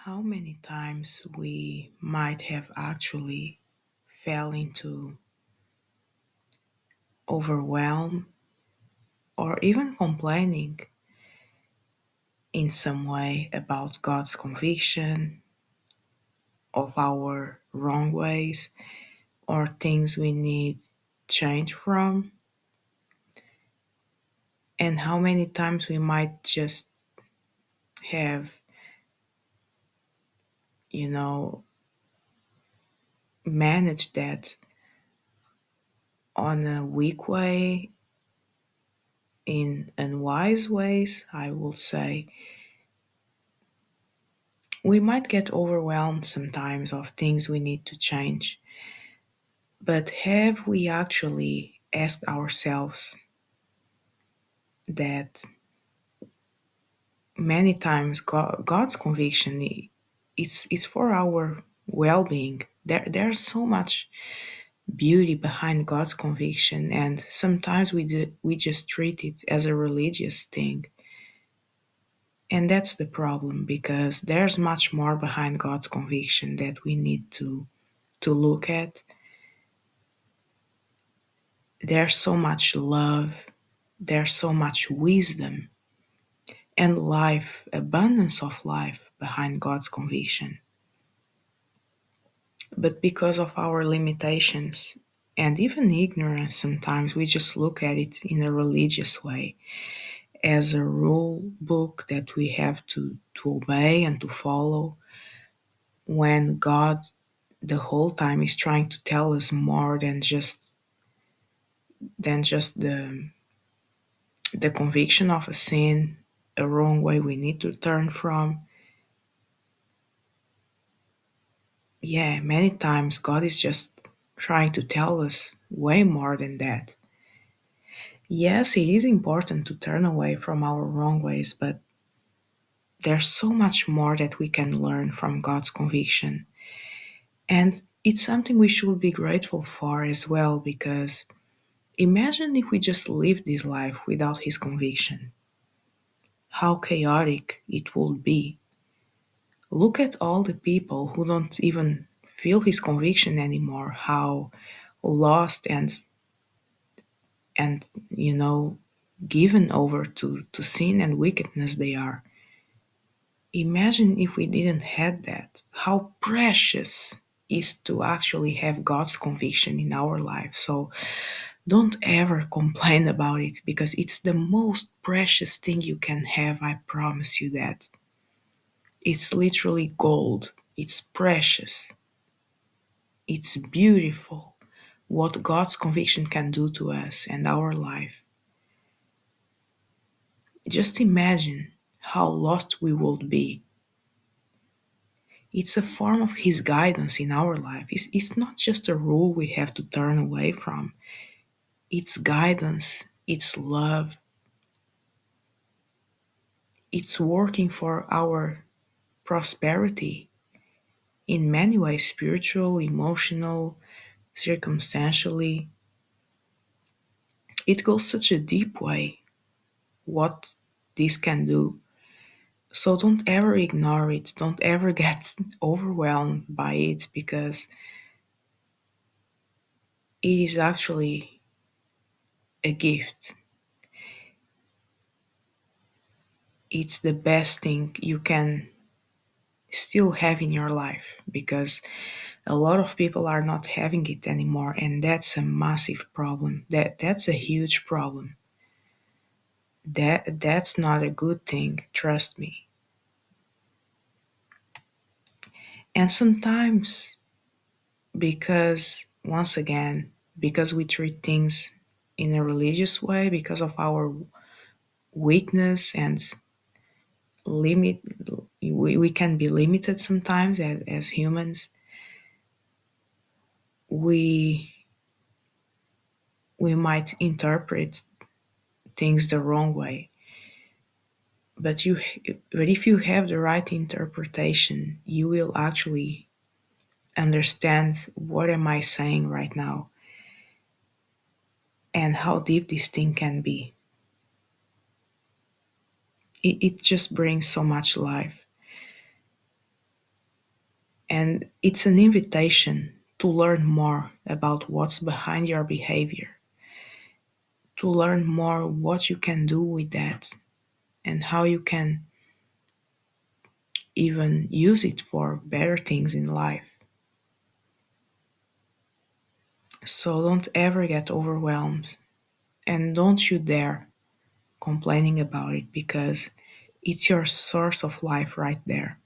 How many times we might have actually fell into overwhelm or even complaining in some way about God's conviction of our wrong ways or things we need change from, and how many times we might just have, you know, managed that on a weak way, in unwise ways, I will say. We might get overwhelmed sometimes of things we need to change, but have we actually asked ourselves that many times God's conviction it's for our well-being. There's so much beauty behind God's conviction, and sometimes we just treat it as a religious thing, and that's the problem because there's much more behind God's conviction that we need to look at. There's so much love, there's so much wisdom and life, abundance of life behind God's conviction. But because of our limitations and even ignorance, sometimes we just look at it in a religious way as a rule book that we have to obey and to follow, when God the whole time is trying to tell us more than just the conviction of a sin, a wrong way we need to turn from. Yeah, many times God is just trying to tell us way more than that. Yes, it is important to turn away from our wrong ways, but there's so much more that we can learn from God's conviction. And it's something we should be grateful for as well, because imagine if we just lived this life without His conviction. How chaotic it would be. Look at all the people who don't even feel His conviction anymore, how lost and given over to sin and wickedness they are. Imagine if we didn't had that, how precious is to actually have God's conviction in our life. So don't ever complain about it, because it's the most precious thing you can have. I promise you that. It's literally gold. It's precious. It's beautiful what God's conviction can do to us and our life. Just imagine how lost we would be. It's a form of His guidance in our life. It's not just a rule we have to turn away from. It's guidance, it's love, it's working for our prosperity in many ways, spiritual, emotional, circumstantially. It goes such a deep way what this can do. So don't ever ignore it. Don't ever get overwhelmed by it, because it is actually a gift. It's the best thing you can still have in your life, because a lot of people are not having it anymore, and that's a massive problem. That's a huge problem. That's not a good thing, trust me. And sometimes, because once again, because we treat things in a religious way, because of our weakness and limit, we can be limited sometimes as humans. We we might interpret things the wrong way, but if you have the right interpretation, you will actually understand what am I saying right now and how deep this thing can be. It just brings so much life. And it's an invitation to learn more about what's behind your behavior, to learn more what you can do with that and how you can even use it for better things in life. So don't ever get overwhelmed and don't you dare complaining about it because it's your source of life right there.